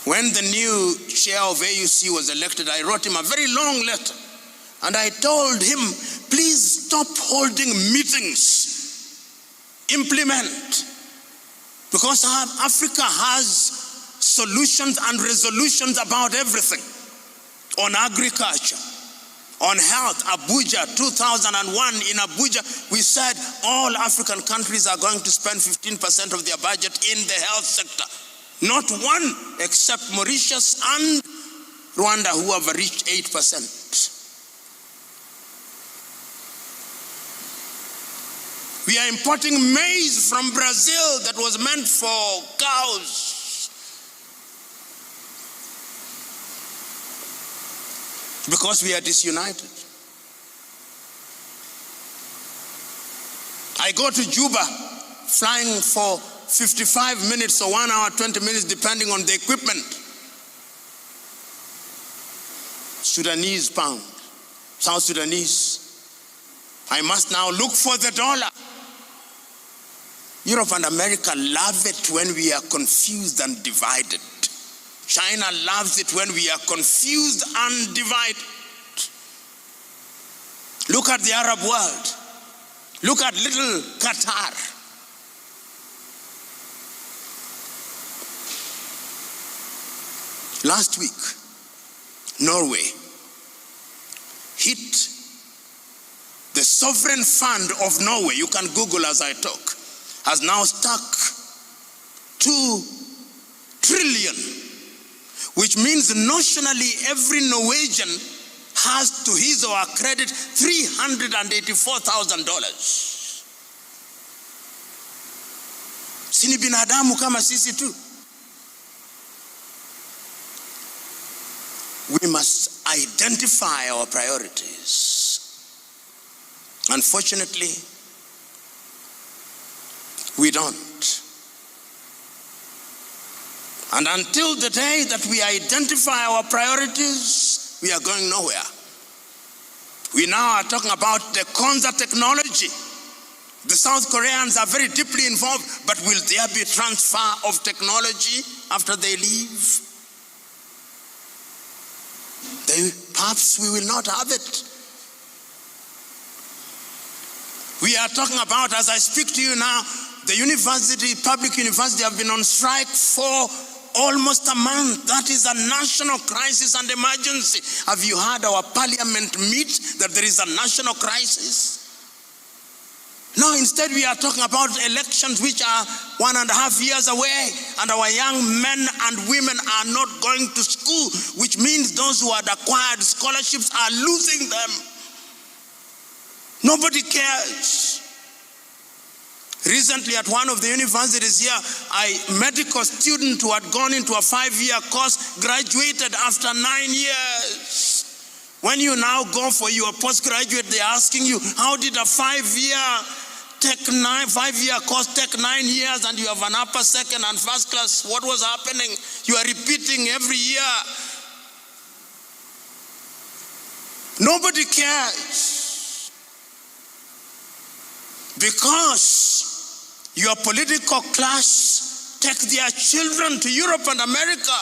When the new chair of AUC was elected, I wrote him a very long letter. And I told him, please stop holding meetings. Implement. Because Africa has solutions and resolutions about everything. On agriculture, on health. Abuja, 2001 in Abuja, we said all African countries are going to spend 15% of their budget in the health sector. Not one except Mauritius and Rwanda, who have reached 8%. We are importing maize from Brazil that was meant for cows. Because we are disunited. I go to Juba, flying for 55 minutes or 1 hour, 20 minutes, depending on the equipment. Sudanese pound, South Sudanese. I must now look for the dollar. Europe and America love it when we are confused and divided. China loves it when we are confused and divided. Look at the Arab world. Look at little Qatar. Last week, Norway hit the sovereign fund of Norway. You can Google as I talk. Has now stuck 2 trillion, which means notionally every Norwegian has to his or her credit $384,000. Sini binadamu kama sisi tu. We must identify our priorities. Unfortunately, we don't. And until the day that we identify our priorities, we are going nowhere. We now are talking about the Konza technology. The South Koreans are very deeply involved, but will there be transfer of technology after they leave? Perhaps we will not have it. We are talking about, as I speak to you now, the university, public university, have been on strike for almost a month. That is a national crisis and emergency. Have you heard our parliament meet that there is a national crisis? No, instead we are talking about elections which are 1.5 years away, and our young men and women are not going to school, which means those who had acquired scholarships are losing them. Nobody cares. Recently at one of the universities here, a medical student who had gone into a 5-year course course after 9 years. When you now go for your postgraduate, they're asking you, how did a 5-year course take 9 years and you have an upper, second and first class? What was happening? You are repeating every year. Nobody cares. Because your political class take their children to Europe and America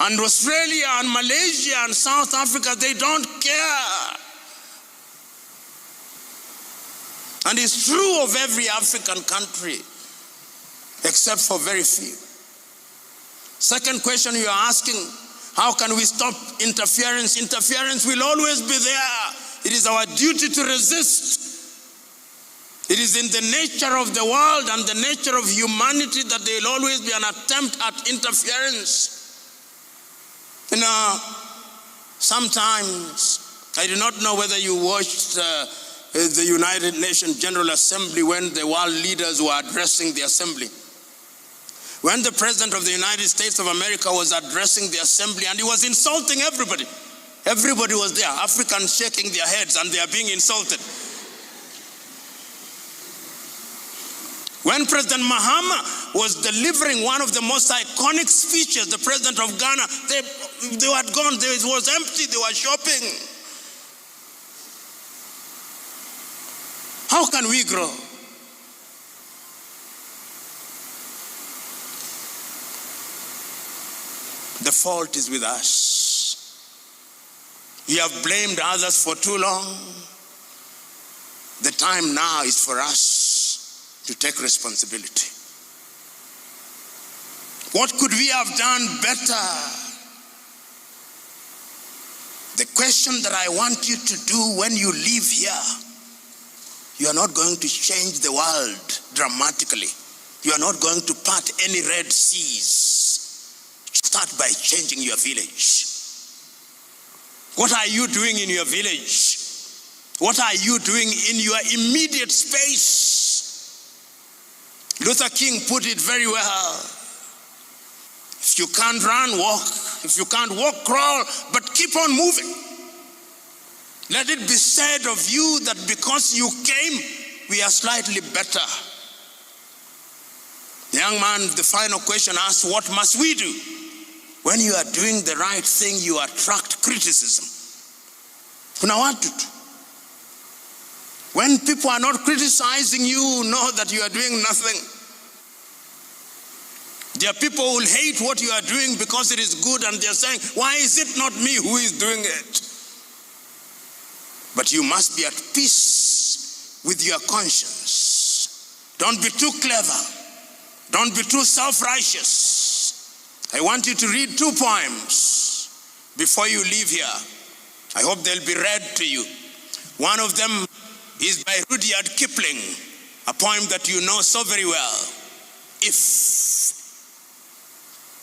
and Australia and Malaysia and South Africa. They don't care. And it's true of every African country, except for very few. Second question you are asking, how can we stop interference? Interference will always be there. It is our duty to resist. It is in the nature of the world and the nature of humanity that there will always be an attempt at interference. You know, sometimes, I do not know whether you watched the United Nations General Assembly when the world leaders were addressing the assembly. When the President of the United States of America was addressing the assembly and he was insulting everybody. Everybody was there, Africans shaking their heads and they are being insulted. When President Mahama was delivering one of the most iconic speeches, the president of Ghana, they had gone, it was empty, they were shopping. How can we grow? The fault is with us. We have blamed others for too long. The time now is for us to take responsibility. What could we have done better? The question that I want you to do when you leave here, you are not going to change the world dramatically. You are not going to part any Red Seas. Start by changing your village. What are you doing in your village? What are you doing in your immediate space? Luther King put it very well. If you can't run, walk. If you can't walk, crawl, but keep on moving. Let it be said of you that because you came, we are slightly better. The young man, the final question asked, what must we do? When you are doing the right thing, you attract criticism. Kuna watu tu. When people are not criticizing you, know that you are doing nothing. There are people who will hate what you are doing because it is good, and they are saying, why is it not me who is doing it? But you must be at peace with your conscience. Don't be too clever. Don't be too self-righteous. I want you to read 2 poems before you leave here. I hope they'll be read to you. One of them is by Rudyard Kipling, a poem that you know so very well. If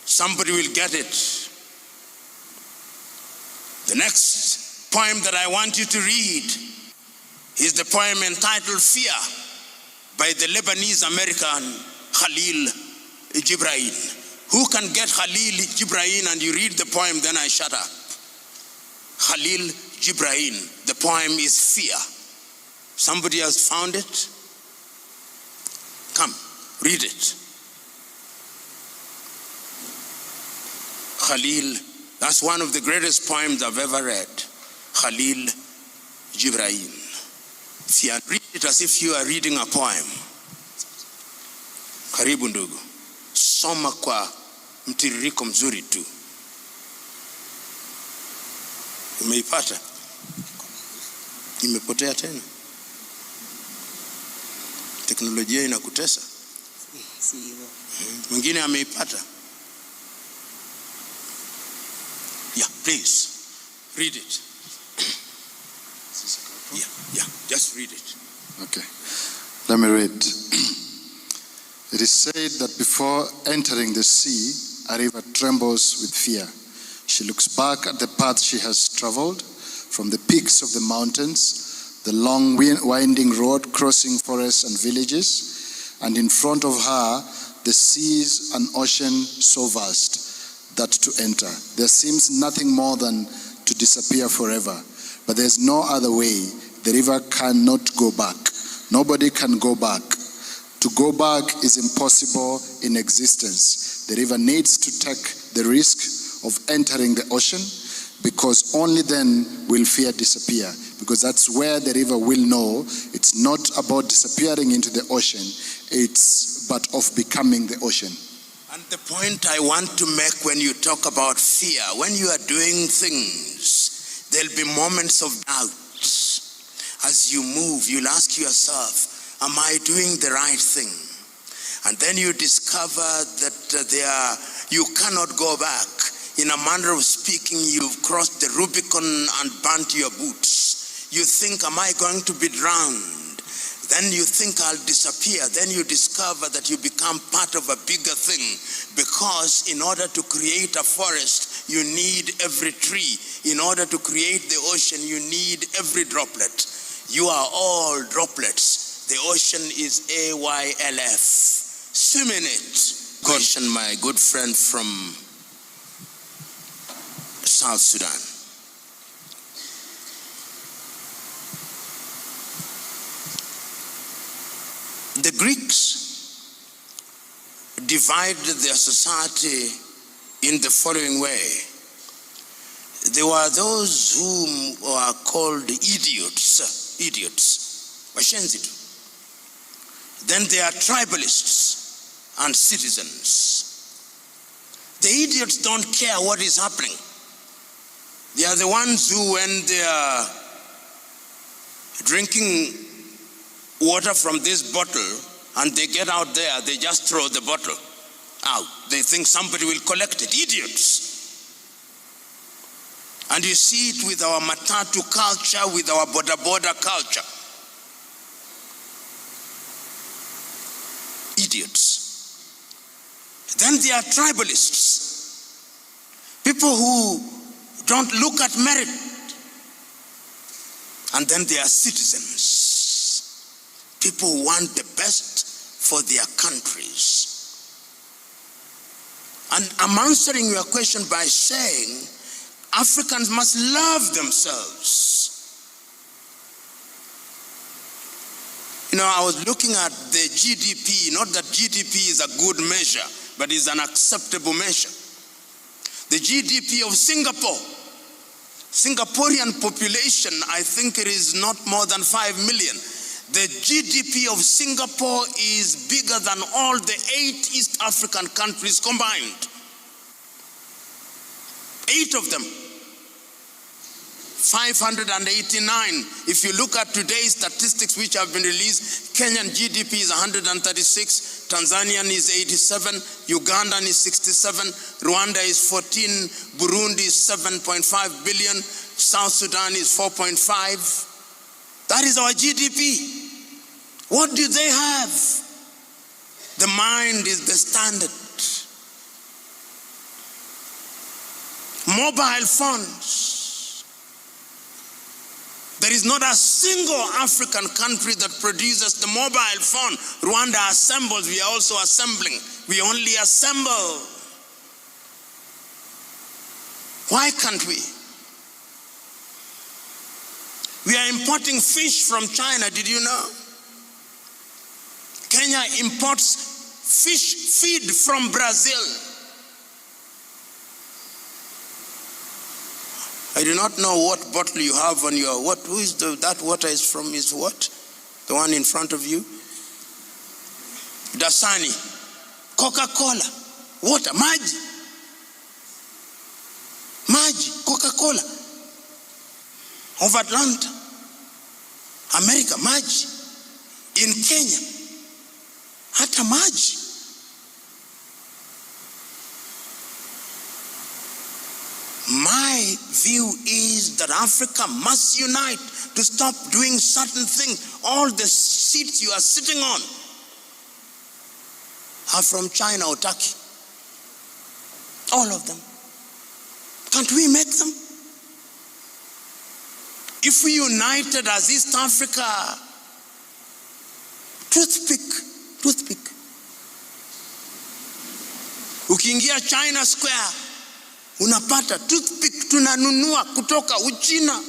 somebody will get it. The next poem that I want you to read is the poem entitled Fear by the Lebanese American Khalil Gibran. Who can get Khalil Gibran? And you read the poem, then I shut up. Khalil Gibran. The poem is Fear. Somebody has found it? Come, read it. Khalil, that's one of the greatest poems I've ever read. Khalil Gibran. Fear. Read it as if you are reading a poem. Karibu ndugu. Soma kwa mtiririko mzuri tu. Umeipata? Imepotea tena. Teknolojia inakutesa. Mwingine ameipata? Yeah, please. Read it. Yeah, just read it. Okay. Let me read. It is said that before entering the sea, a river trembles with fear. She looks back at the path she has traveled, from the peaks of the mountains, the long winding road crossing forests and villages, and in front of her, the seas and ocean so vast that to enter, there seems nothing more than to disappear forever. But there's no other way. The river cannot go back. Nobody can go back. To go back is impossible in existence. The river needs to take the risk of entering the ocean, because only then will fear disappear. Because that's where the river will know it's not about disappearing into the ocean, it's but of becoming the ocean. And the point I want to make when you talk about fear, when you are doing things, there'll be moments of doubt. As you move, you'll ask yourself, am I doing the right thing? And then you discover that you cannot go back. In a manner of speaking, you've crossed the Rubicon and burnt your boots. You think, am I going to be drowned? Then you think I'll disappear. Then you discover that you become part of a bigger thing, because in order to create a forest, you need every tree. In order to create the ocean, you need every droplet. You are all droplets. The ocean is AYLF. Swim in it. Question, my good friend from South Sudan. The Greeks divided their society in the following way. There were those whom were called idiots. Washenzitu. Then there are tribalists and citizens. The idiots don't care what is happening. They are the ones who, when they are drinking water from this bottle and they get out there, they just throw the bottle out. They think somebody will collect it. Idiots. And you see it with our matatu culture, with our boda culture. Idiots. Then there are tribalists. People who don't look at merit. And then there are citizens. People who want the best for their countries. And I'm answering your question by saying Africans must love themselves. You know, I was looking at the GDP, not that GDP is a good measure, but is an acceptable measure. The GDP of Singapore, Singaporean population, I think it is not more than 5 million. The GDP of Singapore is bigger than all the 8 East African countries combined. 8 of them. 589. If you look at today's statistics which have been released, Kenyan GDP is 136, Tanzanian is 87, Ugandan is 67, Rwanda is 14, Burundi is 7.5 billion, South Sudan is 4.5. That is our GDP. What do they have? The mind is the standard. Mobile phones. There is not a single African country that produces the mobile phone. Rwanda assembles, we are also assembling. We only assemble. Why can't we? We are importing fish from China, did you know? Kenya imports fish feed from Brazil. I do not know what bottle you have on your, who is that water is from, is what? The one in front of you? Dasani, Coca-Cola, water, maji, Coca-Cola. Of Atlanta, America, maji. In Kenya, hata maji. My view is that Africa must unite to stop doing certain things. All the seats you are sitting on are from China or Turkey. All of them. Can't we make them? If we united as East Africa, toothpick. Ukiingia China Square, unapata toothpick tunanunua kutoka Uchina.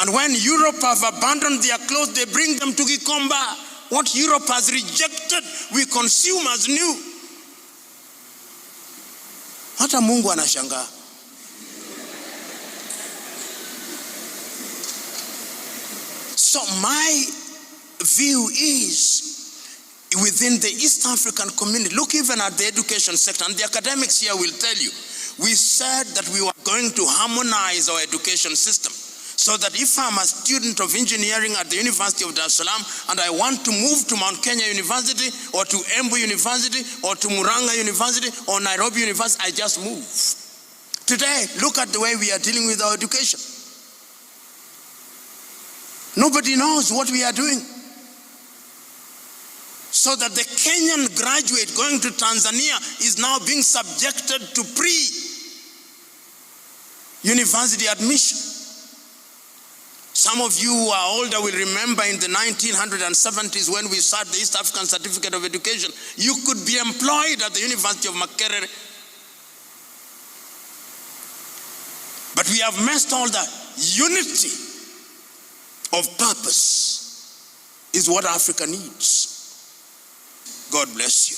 And when Europe have abandoned their clothes, they bring them to Gikomba. What Europe has rejected, we consume as new. Hata Mungu anashangaa. So my view is, within the East African community, look even at the education sector, and the academics here will tell you, we said that we were going to harmonize our education system, so that if I'm a student of engineering at the University of Dar es Salaam and I want to move to Mount Kenya University or to Embu University or to Murang'a University or Nairobi University, I just move. Today, look at the way we are dealing with our education. Nobody knows what we are doing. So that the Kenyan graduate going to Tanzania is now being subjected to pre-university admission. Some of you who are older will remember in the 1970s when we started the East African Certificate of Education, you could be employed at the University of Makerere. But we have messed all that. Unity of purpose is what Africa needs. God bless you.